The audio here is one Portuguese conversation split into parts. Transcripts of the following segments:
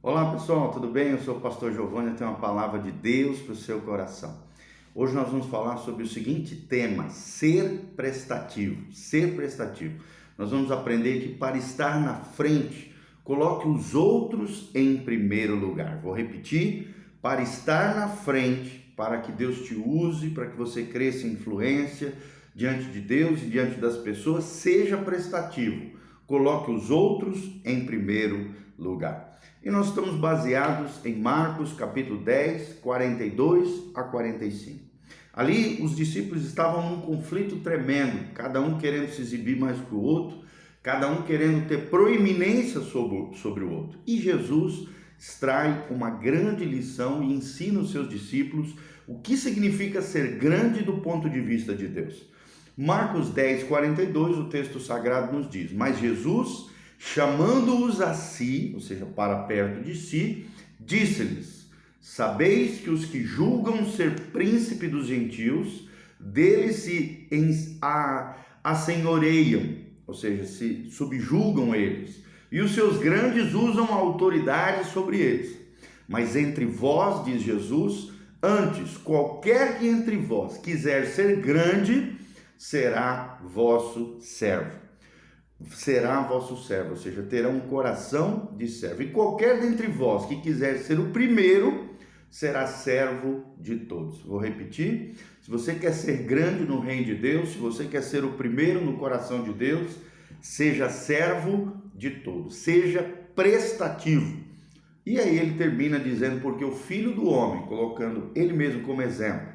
Olá pessoal, tudo bem? Eu sou o pastor Giovanni, eu tenho uma palavra de Deus para o seu coração. Hoje nós vamos falar sobre o seguinte tema: ser prestativo. Ser prestativo. Nós vamos aprender que para estar na frente, coloque os outros em primeiro lugar. Vou repetir: para estar na frente, para que Deus te use, para que você cresça em influência diante de Deus e diante das pessoas, seja prestativo. Coloque os outros em primeiro lugar. E nós estamos baseados em Marcos capítulo 10, 42 a 45. Ali os discípulos estavam num conflito tremendo, cada um querendo se exibir mais que o outro, cada um querendo ter proeminência sobre o outro. E Jesus extrai uma grande lição e ensina os seus discípulos o que significa ser grande do ponto de vista de Deus. Marcos 10, 42, o texto sagrado nos diz: mas Jesus, chamando-os a si, ou seja, para perto de si, disse-lhes: sabeis que os que julgam ser príncipe dos gentios, deles se assenhoreiam, ou seja, se subjugam eles, e os seus grandes usam autoridade sobre eles. Mas entre vós, diz Jesus, antes, qualquer que entre vós quiser ser grande, será vosso servo. Será vosso servo, ou seja, terá um coração de servo. E qualquer dentre vós que quiser ser o primeiro, será servo de todos. Vou repetir: se você quer ser grande no reino de Deus, se você quer ser o primeiro no coração de Deus, seja servo de todos, seja prestativo. E aí ele termina dizendo: porque o Filho do Homem, colocando ele mesmo como exemplo,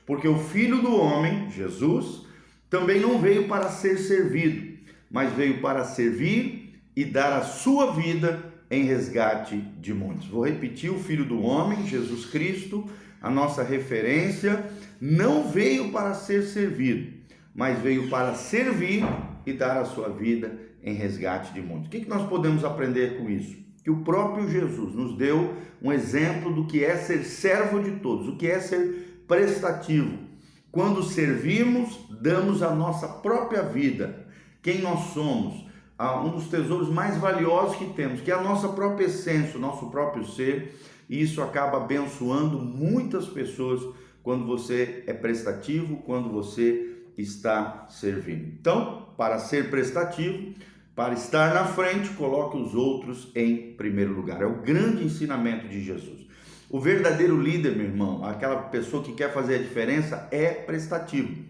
porque o Filho do Homem, Jesus, também não veio para ser servido, mas veio para servir e dar a sua vida em resgate de muitos. Vou repetir: o Filho do Homem, Jesus Cristo, a nossa referência, não veio para ser servido, mas veio para servir e dar a sua vida em resgate de muitos. O que nós podemos aprender com isso? Que o próprio Jesus nos deu um exemplo do que é ser servo de todos, o que é ser prestativo. Quando servimos, damos a nossa própria vida, quem nós somos, um dos tesouros mais valiosos que temos, que é a nossa própria essência, o nosso próprio ser, e isso acaba abençoando muitas pessoas quando você é prestativo, quando você está servindo. Então, para ser prestativo, para estar na frente, coloque os outros em primeiro lugar. É o grande ensinamento de Jesus. O verdadeiro líder, meu irmão, aquela pessoa que quer fazer a diferença, é prestativo.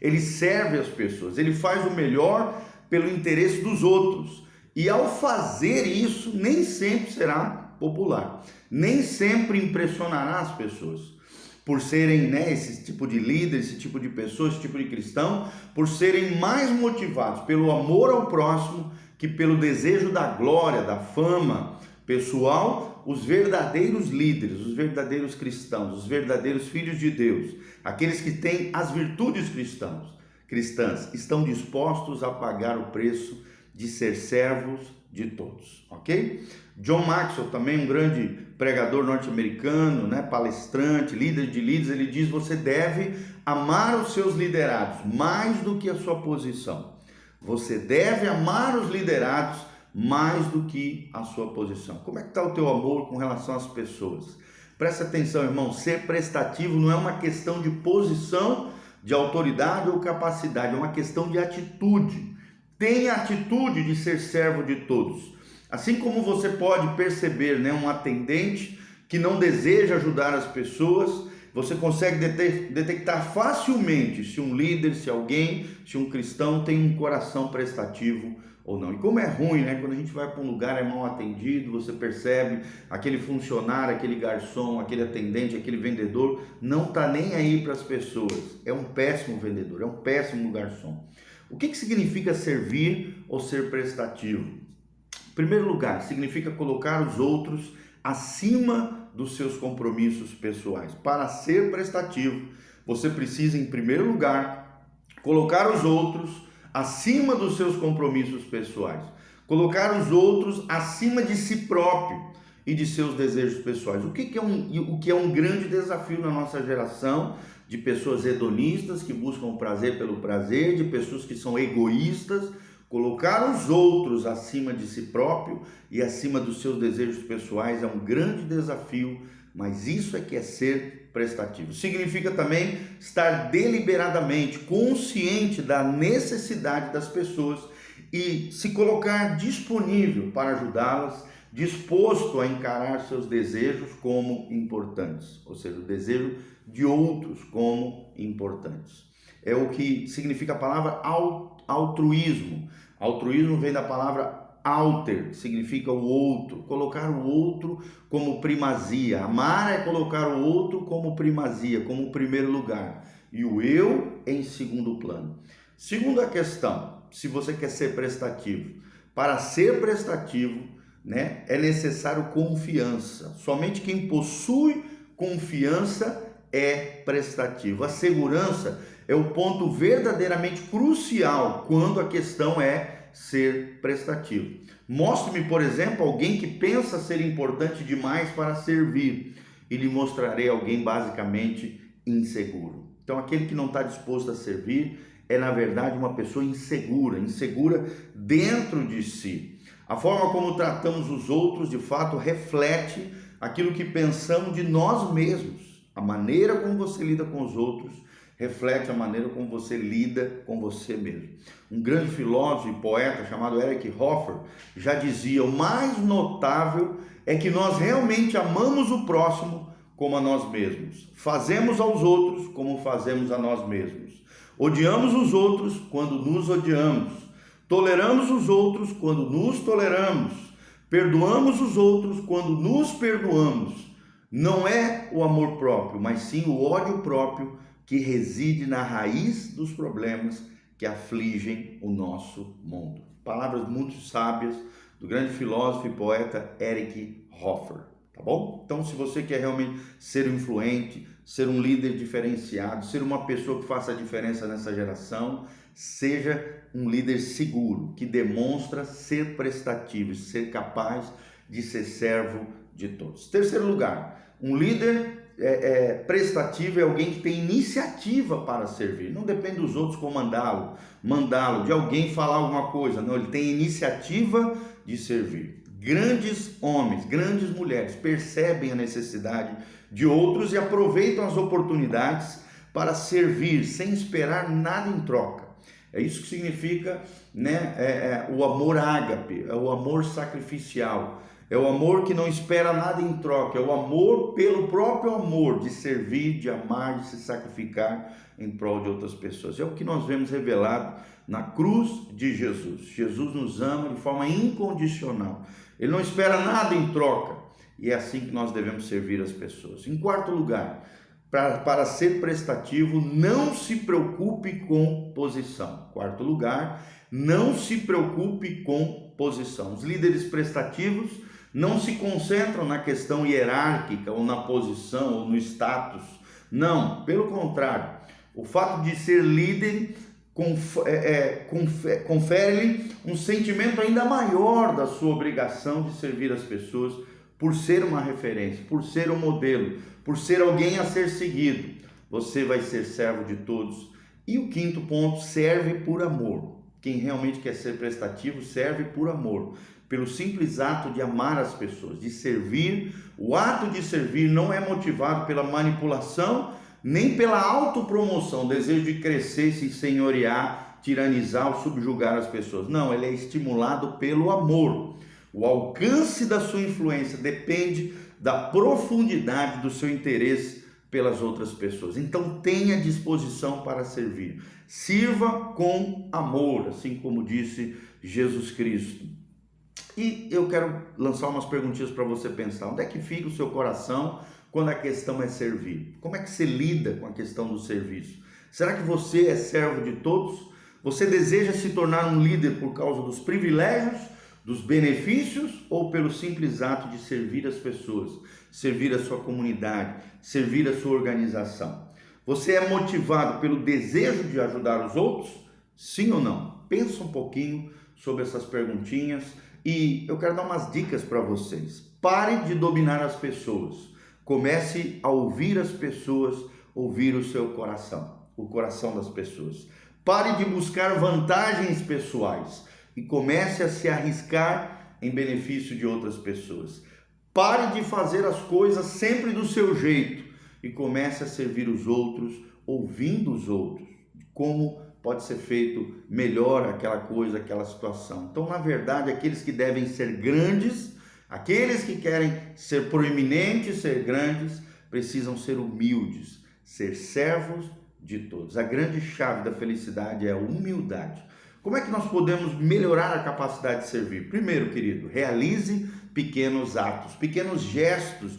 Ele serve as pessoas, ele faz o melhor pelo interesse dos outros. E ao fazer isso, nem sempre será popular, nem sempre impressionará as pessoas. Por serem, esse tipo de líder, esse tipo de pessoa, esse tipo de cristão, por serem mais motivados pelo amor ao próximo que pelo desejo da glória, da fama pessoal. Os verdadeiros líderes, os verdadeiros cristãos, os verdadeiros filhos de Deus, aqueles que têm as virtudes cristãs, estão dispostos a pagar o preço de ser servos de todos, ok? John Maxwell, também um grande pregador norte-americano, palestrante, líder de líderes, ele diz: você deve amar os seus liderados mais do que a sua posição. Você deve amar os liderados mais do que a sua posição. Como é que está o teu amor com relação às pessoas? Presta atenção, irmão, ser prestativo não é uma questão de posição, de autoridade ou capacidade, é uma questão de atitude. Tenha a atitude de ser servo de todos. Assim como você pode perceber, um atendente que não deseja ajudar as pessoas, você consegue detectar facilmente se um líder, se alguém, se um cristão tem um coração prestativo ou não. E como é ruim, quando a gente vai para um lugar, é mal atendido, você percebe aquele funcionário, aquele garçom, aquele atendente, aquele vendedor, não está nem aí para as pessoas. É um péssimo vendedor, é um péssimo garçom. O que significa servir ou ser prestativo? Em primeiro lugar, significa colocar os outros acima dos seus compromissos pessoais. Para ser prestativo, você precisa, em primeiro lugar, colocar os outros acima dos seus compromissos pessoais, colocar os outros acima de si próprio e de seus desejos pessoais. O que é um grande desafio na nossa geração, de pessoas hedonistas que buscam o prazer pelo prazer, de pessoas que são egoístas. Colocar os outros acima de si próprio e acima dos seus desejos pessoais é um grande desafio, mas isso é que é ser prestativo. Significa também estar deliberadamente consciente da necessidade das pessoas e se colocar disponível para ajudá-las, disposto a encarar seus desejos como importantes, ou seja, o desejo de outros como importantes. É o que significa a palavra altruísmo. Altruísmo vem da palavra alter, que significa o outro, colocar o outro como primazia. Amar é colocar o outro como primazia, como primeiro lugar, e o eu em segundo plano. Segunda questão, se você quer ser prestativo, para ser prestativo, é necessário confiança. Somente quem possui confiança é prestativo. A segurança é o ponto verdadeiramente crucial quando a questão é ser prestativo. Mostre-me, por exemplo, alguém que pensa ser importante demais para servir e lhe mostrarei alguém basicamente inseguro. Então, aquele que não está disposto a servir é, na verdade, uma pessoa insegura dentro de si. A forma como tratamos os outros, de fato, reflete aquilo que pensamos de nós mesmos. A maneira como você lida com os outros reflete a maneira como você lida com você mesmo. Um grande filósofo e poeta chamado Erich Hoffer já dizia: o mais notável é que nós realmente amamos o próximo como a nós mesmos. Fazemos aos outros como fazemos a nós mesmos. Odiamos os outros quando nos odiamos. Toleramos os outros quando nos toleramos. Perdoamos os outros quando nos perdoamos. Não é o amor próprio, mas sim o ódio próprio que reside na raiz dos problemas que afligem o nosso mundo. Palavras muito sábias do grande filósofo e poeta Erich Hoffer, tá bom? Então, se você quer realmente ser influente, ser um líder diferenciado, ser uma pessoa que faça a diferença nessa geração, seja um líder seguro, que demonstra ser prestativo, ser capaz de ser servo de todos. Terceiro lugar, um líder prestativo é alguém que tem iniciativa para servir. Não depende dos outros mandá-lo, de alguém falar alguma coisa. Não, ele tem iniciativa de servir. Grandes homens, grandes mulheres percebem a necessidade de outros e aproveitam as oportunidades para servir sem esperar nada em troca. É isso que significa o amor ágape, é o amor sacrificial, é o amor que não espera nada em troca, é o amor pelo próprio amor, de servir, de amar, de se sacrificar em prol de outras pessoas. É o que nós vemos revelado na cruz de Jesus. Jesus nos ama de forma incondicional, ele não espera nada em troca, e é assim que nós devemos servir as pessoas. Em quarto lugar, para ser prestativo, não se preocupe com posição. Quarto lugar, não se preocupe com posição. Os líderes prestativos não se concentram na questão hierárquica, ou na posição, ou no status. Não, pelo contrário. O fato de ser líder confere-lhe um sentimento ainda maior da sua obrigação de servir as pessoas, por ser uma referência, por ser um modelo, por ser alguém a ser seguido. Você vai ser servo de todos. E o quinto ponto, serve por amor. Quem realmente quer ser prestativo serve por amor, pelo simples ato de amar as pessoas, de servir. O ato de servir não é motivado pela manipulação, nem pela autopromoção, desejo de crescer, se senhorear, tiranizar ou subjugar as pessoas. Não, ele é estimulado pelo amor. O alcance da sua influência depende da profundidade do seu interesse pelas outras pessoas. Então tenha disposição para servir. Sirva com amor, assim como disse Jesus Cristo. E eu quero lançar umas perguntinhas para você pensar. Onde é que fica o seu coração quando a questão é servir? Como é que você lida com a questão do serviço? Será que você é servo de todos? Você deseja se tornar um líder por causa dos privilégios, dos benefícios, ou pelo simples ato de servir as pessoas, servir a sua comunidade, servir a sua organização? Você é motivado pelo desejo de ajudar os outros? Sim ou não? Pensa um pouquinho sobre essas perguntinhas e eu quero dar umas dicas para vocês. Pare de dominar as pessoas. Comece a ouvir as pessoas, ouvir o seu coração, o coração das pessoas. Pare de buscar vantagens pessoais. e comece a se arriscar em benefício de outras pessoas. Pare de fazer as coisas sempre do seu jeito e comece a servir os outros, ouvindo os outros, como pode ser feito melhor aquela coisa, aquela situação. Então, na verdade, aqueles que devem ser grandes, aqueles que querem ser proeminentes, ser grandes, precisam ser humildes, ser servos de todos. A grande chave da felicidade é a humildade. Como é que nós podemos melhorar a capacidade de servir? Primeiro, querido, realize pequenos atos, pequenos gestos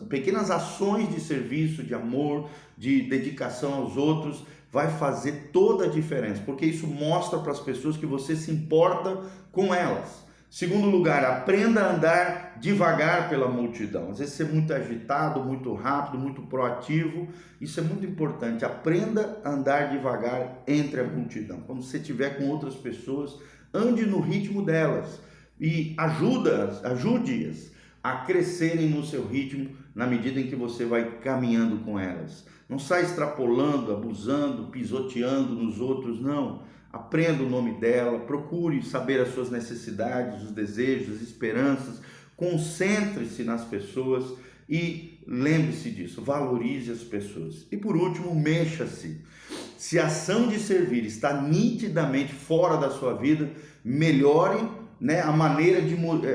pequenas ações de serviço, de amor, de dedicação aos outros, vai fazer toda a diferença, porque isso mostra para as pessoas que você se importa com elas. Segundo lugar, aprenda a andar devagar pela multidão. Às vezes você é muito agitado, muito rápido, muito proativo. Isso é muito importante. Aprenda a andar devagar entre a multidão. Quando você estiver com outras pessoas, ande no ritmo delas e ajude-as a crescerem no seu ritmo na medida em que você vai caminhando com elas. Não saia extrapolando, abusando, pisoteando nos outros, não. Aprenda o nome dela, procure saber as suas necessidades, os desejos, as esperanças, concentre-se nas pessoas e lembre-se disso, valorize as pessoas. E por último, mexa-se. Se a ação de servir está nitidamente fora da sua vida, melhore,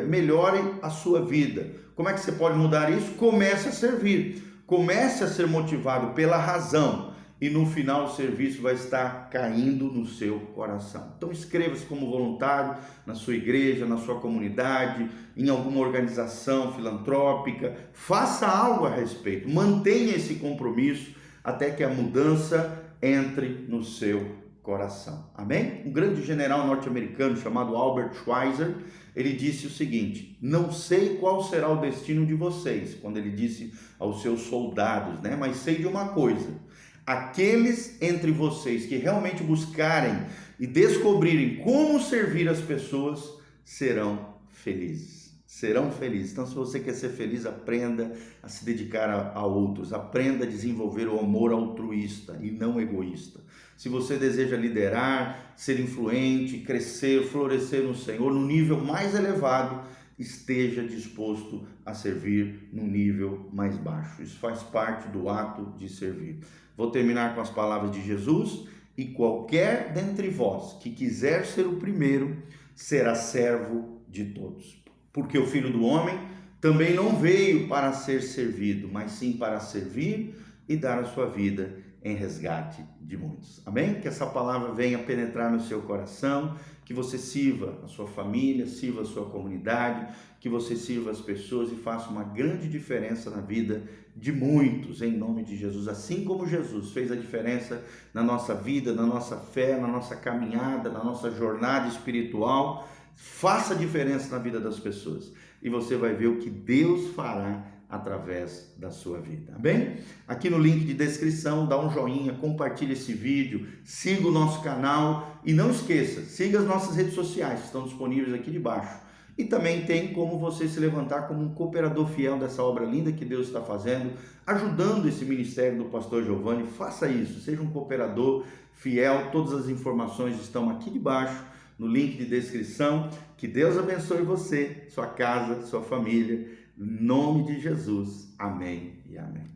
melhore a sua vida. Como é que você pode mudar isso? Comece a servir, comece a ser motivado pela razão. E no final o serviço vai estar caindo no seu coração. Então inscreva-se como voluntário na sua igreja, na sua comunidade, em alguma organização filantrópica. Faça algo a respeito, mantenha esse compromisso até que a mudança entre no seu coração. Amém? Um grande general norte-americano chamado Albert Schweitzer, ele disse o seguinte: não sei qual será o destino de vocês, quando ele disse aos seus soldados, mas sei de uma coisa: aqueles entre vocês que realmente buscarem e descobrirem como servir as pessoas serão felizes. Serão felizes. Então, se você quer ser feliz, aprenda a se dedicar a outros. Aprenda a desenvolver o amor altruísta e não egoísta. Se você deseja liderar, ser influente, crescer, florescer no Senhor, no nível mais elevado, esteja disposto a servir no nível mais baixo. Isso faz parte do ato de servir. Vou terminar com as palavras de Jesus: e qualquer dentre vós que quiser ser o primeiro, será servo de todos. Porque o Filho do Homem também não veio para ser servido, mas sim para servir e dar a sua vida em resgate de muitos. Amém? Que essa palavra venha penetrar no seu coração, que você sirva a sua família, sirva a sua comunidade, que você sirva as pessoas e faça uma grande diferença na vida de muitos, em nome de Jesus. Assim como Jesus fez a diferença na nossa vida, na nossa fé, na nossa caminhada, na nossa jornada espiritual, faça a diferença na vida das pessoas e você vai ver o que Deus fará através da sua vida, amém? Aqui no link de descrição, dá um joinha, compartilha esse vídeo, siga o nosso canal e não esqueça, siga as nossas redes sociais que estão disponíveis aqui debaixo. E também tem como você se levantar como um cooperador fiel dessa obra linda que Deus está fazendo, ajudando esse ministério do pastor Giovanni. Faça isso, seja um cooperador fiel, todas as informações estão aqui debaixo, no link de descrição. Que Deus abençoe você, sua casa, sua família, em nome de Jesus. Amém e amém.